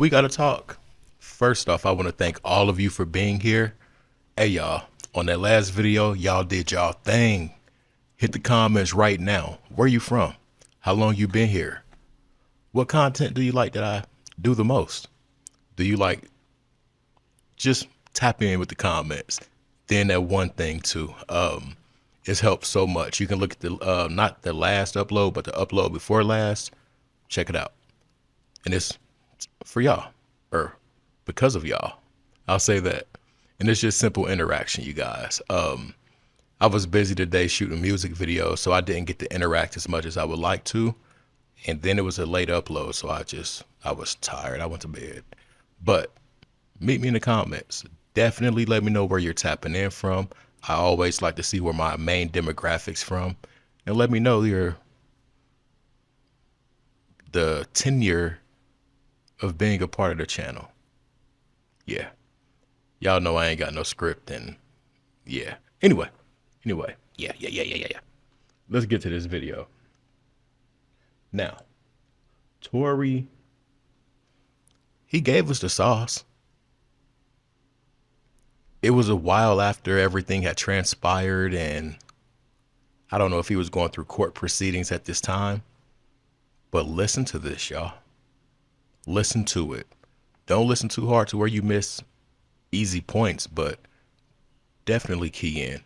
We got to talk. First off, I want to thank all of you for being here. Hey, y'all, on that last video, y'all did y'all thing. Hit the comments right now. Where you from? How long you been here? What content do you like that I do the most? Do you like just tap in with the comments? Then that one thing too, it's helped so much. You can look at the not the last upload, but the upload before last. Check it out. And it's for y'all, or because of y'all. I'll say that. And it's just simple interaction, you guys. I was busy today shooting music videos, so I didn't get to interact as much as I would like to. And then it was a late upload, so I was tired. I went to bed. But meet me in the comments. Definitely let me know where you're tapping in from. I always like to see where my main demographics from. And let me know the tenure of being a part of the channel. Yeah. Y'all know I ain't got no script and yeah. Anyway. Yeah. Let's get to this video. Now, Tory, he gave us the sauce. It was a while after everything had transpired, and I don't know if he was going through court proceedings at this time, but listen to this, y'all. Listen to it. Don't listen too hard to where you miss easy points, but definitely key in.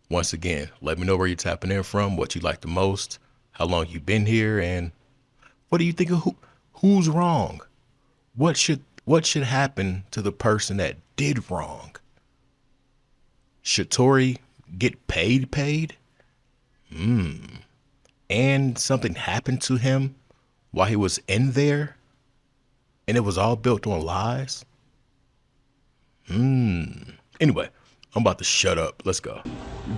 Once again, let me know where you're tapping in from, what you like the most, how long you've been here, and what do you think of who's wrong? What should happen to the person that did wrong? Should Tory get paid? And something happened to him while he was in there? And it was all built on lies? Anyway, I'm about to shut up. Let's go.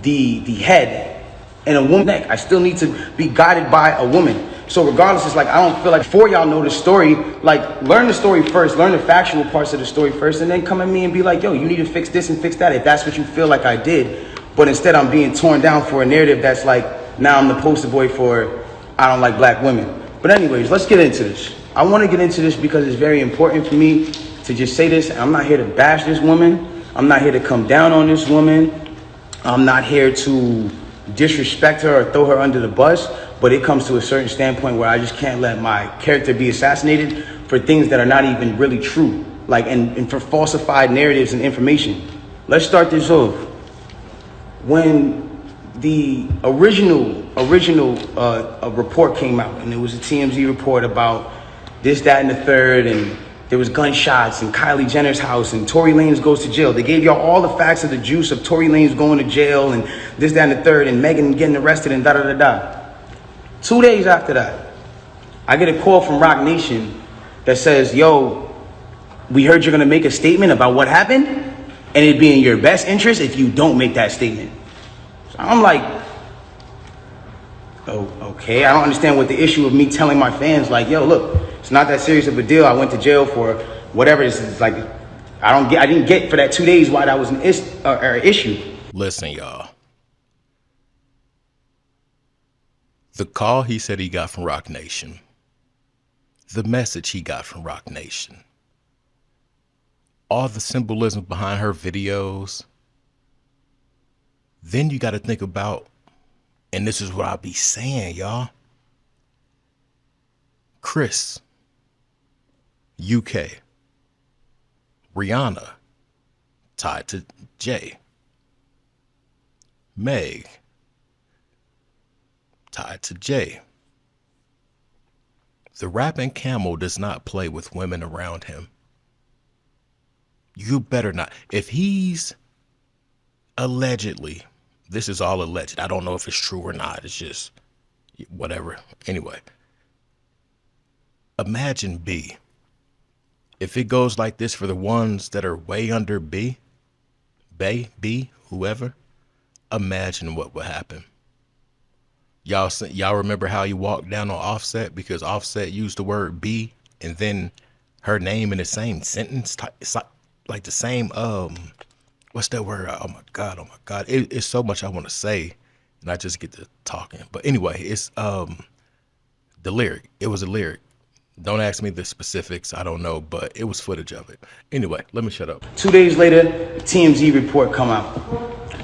The head and a woman's neck. I still need to be guided by a woman. So regardless, it's like, I don't feel like before y'all know the story, like learn the story first, learn the factual parts of the story first, and then come at me and be like, yo, you need to fix this and fix that if that's what you feel like I did. But instead I'm being torn down for a narrative that's like, now I'm the poster boy for I don't like black women. But anyways, let's get into this. I want to get into this because it's very important for me to just say this. I'm not here to bash this woman. I'm not here to come down on this woman. I'm not here to disrespect her or throw her under the bus, but it comes to a certain standpoint where I just can't let my character be assassinated for things that are not even really true, like and for falsified narratives and information. Let's start this off. When the original report came out, and it was a TMZ report about this, that, and the third, and there was gunshots in Kylie Jenner's house, and Tory Lanez goes to jail. They gave y'all all the facts of the juice of Tory Lanez going to jail, and this, that, and the third, and Megan getting arrested, and da-da-da-da. 2 days after that, I get a call from Rock Nation that says, yo, we heard you're going to make a statement about what happened, and it'd be in your best interest if you don't make that statement. So I'm like, oh, okay. I don't understand what the issue of me telling my fans, like, yo, look, it's not that serious of a deal. I went to jail for whatever. It's like, I didn't get for that 2 days why that was an issue. Listen, y'all. The call he said he got from Rock Nation. The message he got from Rock Nation. All the symbolism behind her videos. Then you got to think about, and this is what I'll be saying, y'all. Chris, UK, Rihanna, tied to Jay, Meg, tied to Jay. The rapping camel does not play with women around him. You better not. If he's allegedly, this is all alleged. I don't know if it's true or not. It's just whatever. Anyway, imagine B. If it goes like this for the ones that are way under B, whoever, imagine what would happen. Y'all remember how you walked down on Offset because Offset used the word B and then her name in the same sentence? It's like the same, what's that word? Oh my God. It's so much I want to say and I just get to talking. But anyway, it's the lyric. It was a lyric. Don't ask me the specifics. I don't know, but it was footage of it. Anyway, let me shut up. 2 days later, the TMZ report come out.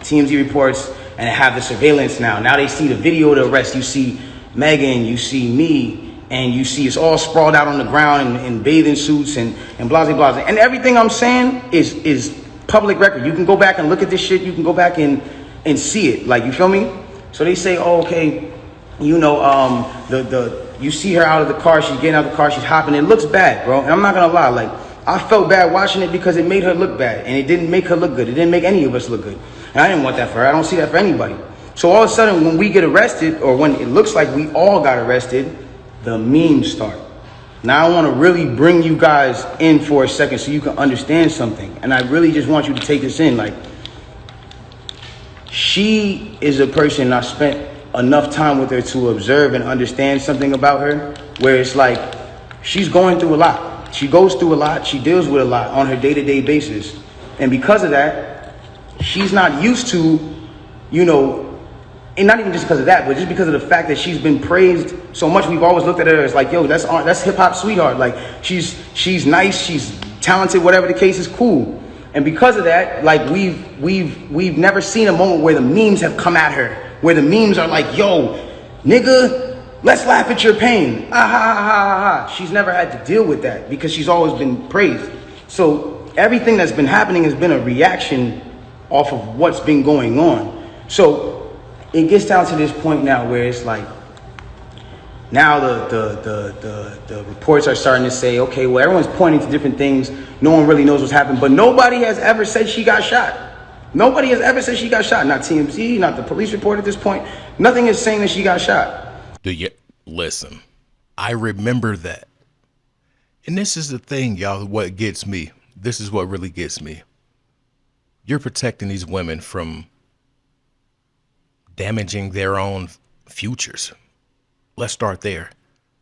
TMZ reports, and they have the surveillance now. Now they see the video of the arrest. You see Megan, you see me, and you see it's all sprawled out on the ground in bathing suits and blah, blah, blah. And everything I'm saying is public record. You can go back and look at this shit. You can go back and see it. Like, you feel me? So they say, oh, okay, you know, you see her out of the car. She's getting out of the car. She's hopping. It looks bad, bro. And I'm not going to lie. Like, I felt bad watching it because it made her look bad. And it didn't make her look good. It didn't make any of us look good. And I didn't want that for her. I don't see that for anybody. So all of a sudden, when we get arrested, or when it looks like we all got arrested, the memes start. Now I want to really bring you guys in for a second so you can understand something. And I really just want you to take this in. Like, she is a person I spent enough time with her to observe and understand something about her, where it's like she's going through a lot. She goes through a lot. She deals with a lot on her day-to-day basis. And because of that, she's not used to, you know, and not even just because of that, but just because of the fact that she's been praised so much. We've always looked at her as like, yo, that's hip-hop sweetheart. Like, she's nice, she's talented, whatever the case is, cool. And because of that, like, we've never seen a moment where the memes have come at her, where the memes are like, yo, nigga, let's laugh at your pain. Ah, ha, ha, ha, ha. She's never had to deal with that because she's always been praised. So everything that's been happening has been a reaction off of what's been going on. So it gets down to this point now where it's like, now the reports are starting to say, okay, well, everyone's pointing to different things. No one really knows what's happened, but nobody has ever said she got shot. Nobody has ever said she got shot. Not TMZ, not the police report at this point. Nothing is saying that she got shot. Do you listen? I remember that. And this is the thing, y'all, what gets me. This is what really gets me. You're protecting these women from damaging their own futures. Let's start there.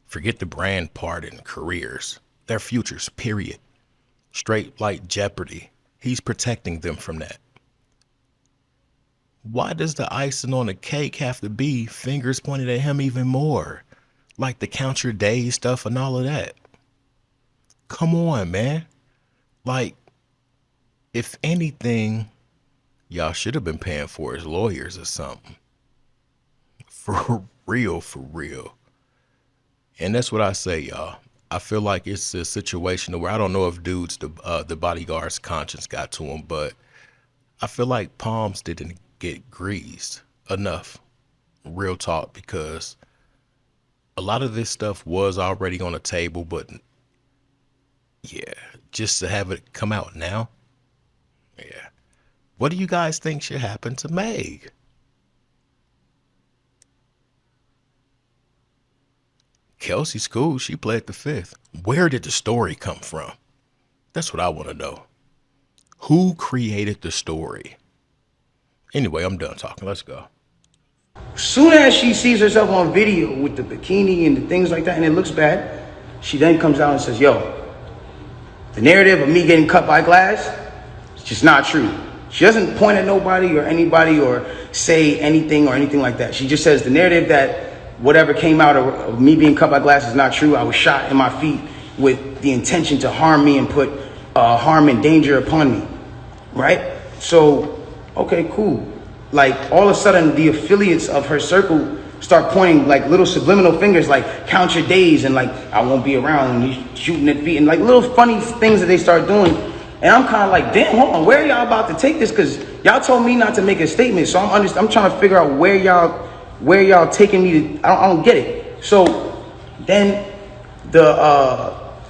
Forget the brand part and careers. Their futures, period. Straight like Jeopardy. He's protecting them from that. Why does the icing on the cake have to be fingers pointed at him even more? Like the count your days stuff and all of that. Come on, man. Like, if anything, y'all should have been paying for his lawyers or something. For real, for real. And that's what I say, y'all. I feel like it's a situation where I don't know if dudes, the bodyguard's conscience got to him, but I feel like palms didn't get greased enough. Real talk, because a lot of this stuff was already on the table, but yeah, just to have it come out now. Yeah. What do you guys think should happen to Meg? Kelsey's cool. She played the fifth. Where did the story come from? That's what I want to know. Who created the story? Anyway, I'm done talking. Let's go. Soon as she sees herself on video with the bikini and the things like that, and it looks bad, she then comes out and says, yo, the narrative of me getting cut by glass, it's just not true. She doesn't point at nobody or anybody or say anything or anything like that. She just says the narrative that whatever came out of me being cut by glass is not true. I was shot in my feet with the intention to harm me and put harm and danger upon me, right? So, okay, cool. Like, all of a sudden, the affiliates of her circle start pointing like little subliminal fingers, like count your days and like I won't be around and you shooting at feet and like little funny things that they start doing. And I'm kind of like, damn, hold on, where are y'all about to take this? Because y'all told me not to make a statement, so I'm trying to figure out where y'all taking me to. I don't get it. So then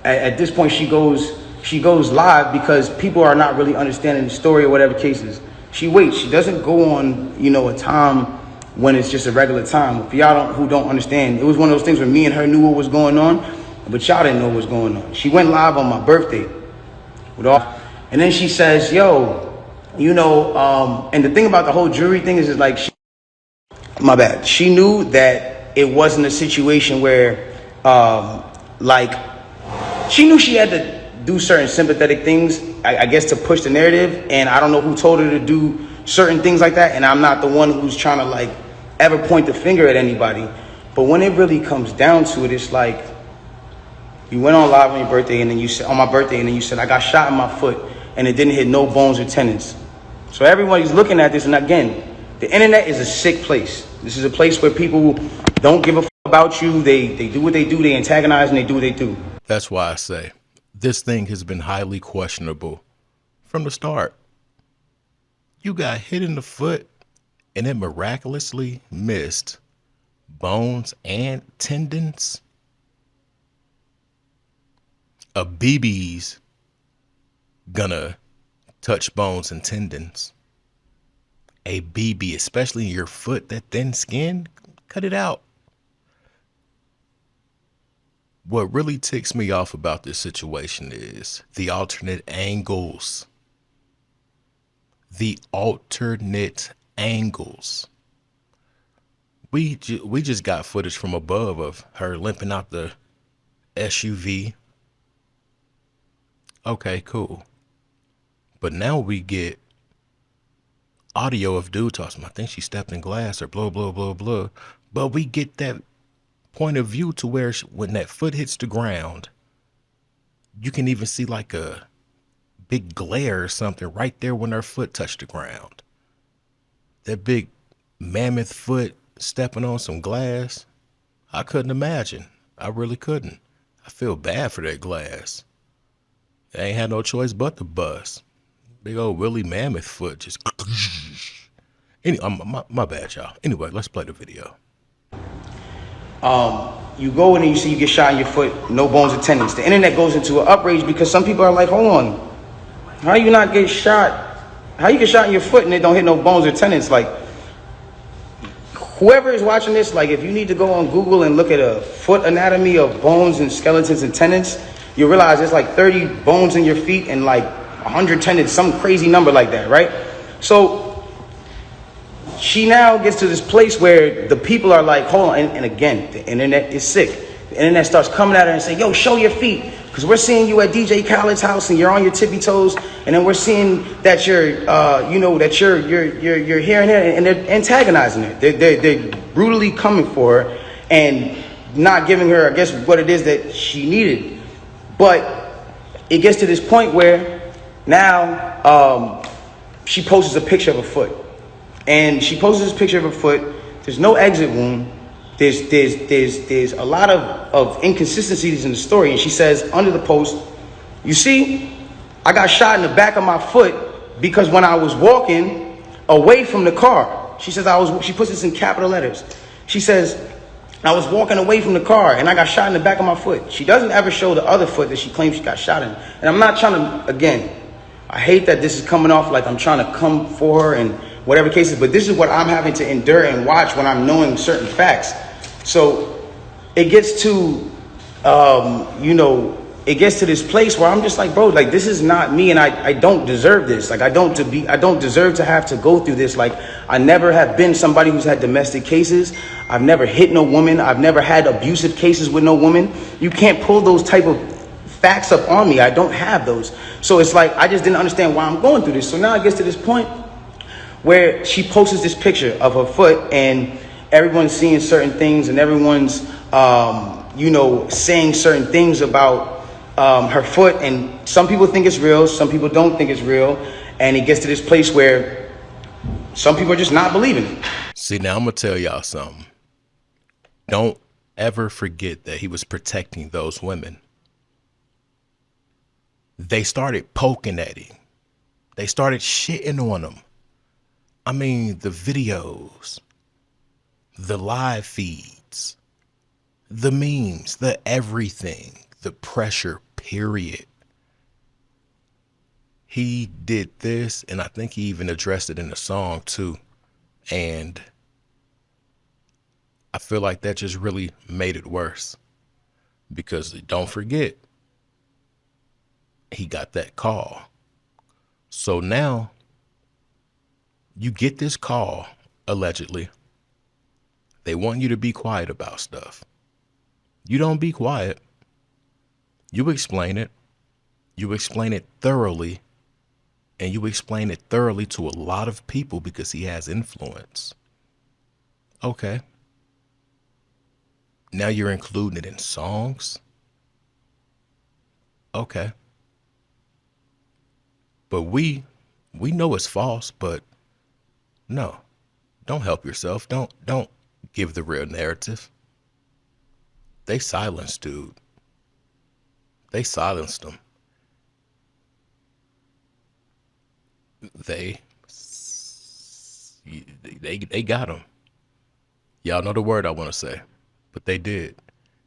at this point she goes live because people are not really understanding the story or whatever cases. She waits. She doesn't go on, a time when it's just a regular time. For y'all who don't understand, it was one of those things where me and her knew what was going on, but y'all didn't know what was going on. She went live on my birthday and then she says, yo, and the thing about the whole jury thing is like, my bad. She knew that it wasn't a situation where, she knew she had to do certain sympathetic things, I guess, to push the narrative. And I don't know who told her to do certain things like that. And I'm not the one who's trying to ever point the finger at anybody. But when it really comes down to it, it's like, You went on live on your birthday, and then you said, on my birthday, and then you said, I got shot in my foot, and it didn't hit no bones or tendons. So everybody's looking at this, and again, the internet is a sick place. This is a place where people don't give a about you. They do what they do. They antagonize, and they do what they do. That's why I say this thing has been highly questionable from the start. You got hit in the foot, and it miraculously missed bones and tendons. A BB's gonna touch bones and tendons. A BB, especially in your foot, that thin skin, cut it out. What really ticks me off about this situation is the alternate angles. The alternate angles. We just got footage from above of her limping out the SUV. Okay, cool. But now we get audio of dude talking. I think she stepped in glass or blah, blah, blah, blah. But we get that point of view to where when that foot hits the ground, you can even see like a big glare or something right there when her foot touched the ground. That big mammoth foot stepping on some glass. I couldn't imagine. I really couldn't. I feel bad for that glass. They ain't had no choice but to bust. Big old Willie Mammoth foot just. My bad, y'all. Anyway, let's play the video. You go in and you see you get shot in your foot, no bones or tendons. The internet goes into an outrage because some people are like, hold on, how you not get shot? How you get shot in your foot and it don't hit no bones or tendons? Like, whoever is watching this, like, if you need to go on Google and look at a foot anatomy of bones and skeletons and tendons, you realize there's like 30 bones in your feet and like 100 tendons, some crazy number like that, right? So she now gets to this place where the people are like, hold on, and again, the internet is sick. The internet starts coming at her and saying, yo, show your feet, because we're seeing you at DJ Khaled's house and you're on your tippy toes, and then we're seeing that you're, that you're here and there, and they're antagonizing her. They're brutally coming for her and not giving her, I guess, what it is that she needed. But it gets to this point where now she posts a picture of a foot. And she posts this picture of her foot. There's no exit wound. There's a lot of inconsistencies in the story. And she says under the post, you see, I got shot in the back of my foot because when I was walking away from the car, she says she puts this in capital letters. She says, I was walking away from the car and I got shot in the back of my foot. She doesn't ever show the other foot that she claims she got shot in. And I'm not trying to, again, I hate that this is coming off like I'm trying to come for her and whatever cases, but this is what I'm having to endure and watch when I'm knowing certain facts. So it gets to, it gets to this place where I'm just like, bro, like, this is not me, and I don't deserve this. Like, I don't deserve to have to go through this. Like, I never have been somebody who's had domestic cases. I've never hit no woman. I've never had abusive cases with no woman. You can't pull those type of facts up on me. I don't have those. So it's like, I just didn't understand why I'm going through this. So now it gets to this point where she posts this picture of her foot and everyone's seeing certain things and everyone's, saying certain things about her foot. And some people think it's real. Some people don't think it's real. And it gets to this place where some people are just not believing it. See, now I'm going to tell y'all something. Don't ever forget that he was protecting those women. They started poking at him. They started shitting on him. I mean, the videos, the live feeds, the memes, the everything, the pressure, period. He did this, and I think he even addressed it in the song too. And I feel like that just really made it worse. Because don't forget, he got that call. So now, you get this call, allegedly. They want you to be quiet about stuff. You don't be quiet. You explain it. You explain it thoroughly. And you explain it thoroughly to a lot of people because he has influence. Okay. Now you're including it in songs. Okay. But we know it's false, but no. Don't help yourself. Don't give the real narrative. They silenced dude. They silenced him. They they got him. Y'all know the word I want to say, but they did.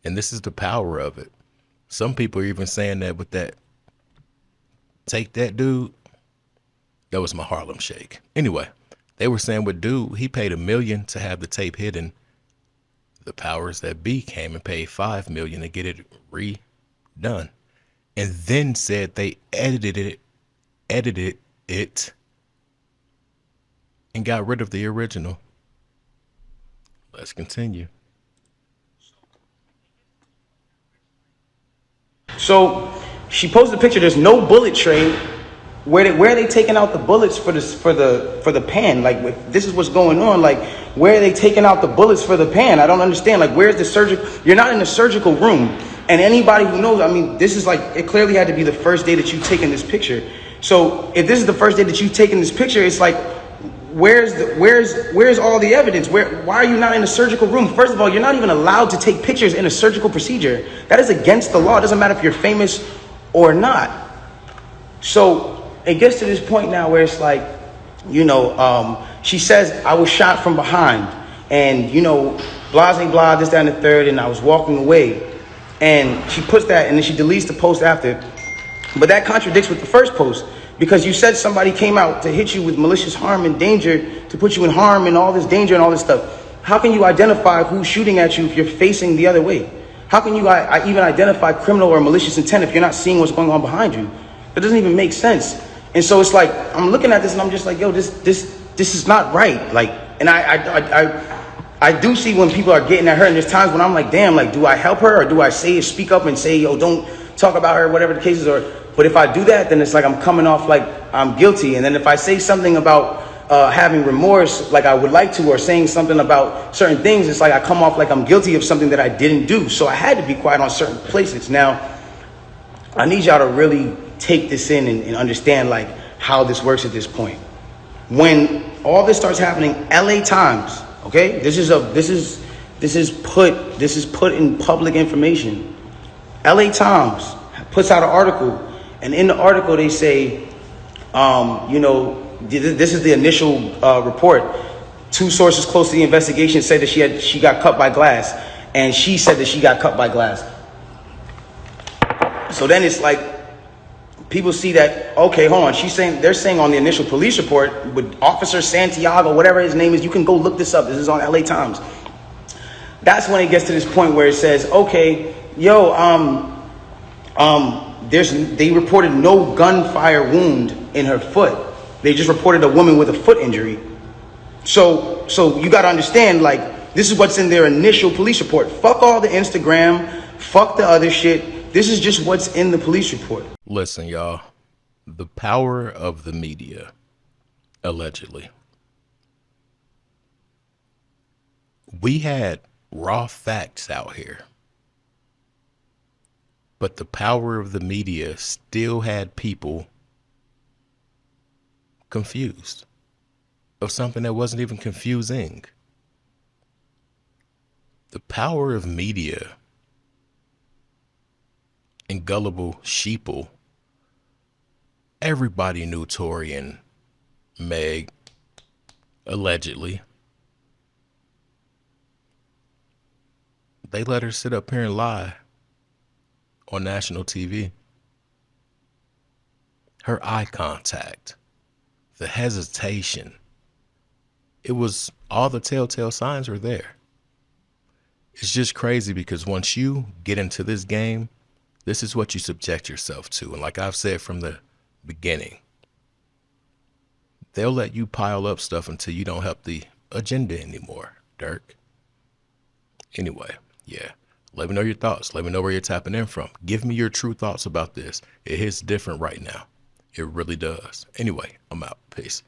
And this is the power of it. Some people are even saying that with that take that dude. That was my Harlem Shake. Anyway, they were saying with dude, he paid $1 million to have the tape hidden. The powers that be came and paid $5 million to get it redone. And then said they edited it and got rid of the original. Let's continue. So she posted a picture. There's no bullet tray. Where are they taking out the bullets for the pan? Like, if this is what's going on. Like, where are they taking out the bullets for the pan? I don't understand. Like, where's the surgical? You're not in the surgical room. And anybody who knows, I mean, this is like, it clearly had to be the first day that you've taken this picture. So if this is the first day that you've taken this picture, it's like, where's all the evidence? Why are you not in the surgical room? First of all, you're not even allowed to take pictures in a surgical procedure. That is against the law. It doesn't matter if you're famous or not. So it gets to this point now where it's like, she says, I was shot from behind, and, blah, blah, blah, this, that, and the third, and I was walking away. And she puts that, and then she deletes the post after. But that contradicts with the first post, because you said somebody came out to hit you with malicious harm and danger, to put you in harm and all this danger and all this stuff. How can you identify who's shooting at you if you're facing the other way? How can you even identify criminal or malicious intent if you're not seeing what's going on behind you? That doesn't even make sense. And so it's like, I'm looking at this and I'm just like, yo, this is not right. Like, and I do see when people are getting at her, and there's times when I'm like, damn, like, do I help her, or do I speak up and say, yo, don't talk about her, whatever the case is? But if I do that, then it's like I'm coming off like I'm guilty. And then if I say something about having remorse, like I would like to, or saying something about certain things, it's like I come off like I'm guilty of something that I didn't do. So I had to be quiet on certain places. Now, I need y'all to really take this in and understand like how this works at this point. When all this starts happening, LA Times, okay, this is put in public information. LA Times puts out an article, and in the article they say, this is the initial report. Two sources close to the investigation said that she got cut by glass, and she said that she got cut by glass. So then it's like, people see that, okay, hold on. They're saying on the initial police report with Officer Santiago, whatever his name is, you can go look this up. This is on LA Times. That's when it gets to this point where it says, okay, yo, they reported no gunfire wound in her foot. They just reported a woman with a foot injury. So you got to understand, like, this is what's in their initial police report. Fuck all the Instagram, fuck the other shit. This is just what's in the police report. Listen, y'all, the power of the media, allegedly. We had raw facts out here, but the power of the media still had people confused of something that wasn't even confusing. The power of media and gullible sheeple. Everybody knew Tory and Meg, allegedly. They let her sit up here and lie on national TV. Her eye contact, the hesitation, it was all the telltale signs were there. It's just crazy because once you get into this game, this is what you subject yourself to. And like I've said from the beginning, they'll let you pile up stuff until you don't help the agenda anymore, Dirk. Anyway, yeah. Let me know your thoughts. Let me know where you're tapping in from. Give me your true thoughts about this. It hits different right now. It really does. Anyway, I'm out. Peace.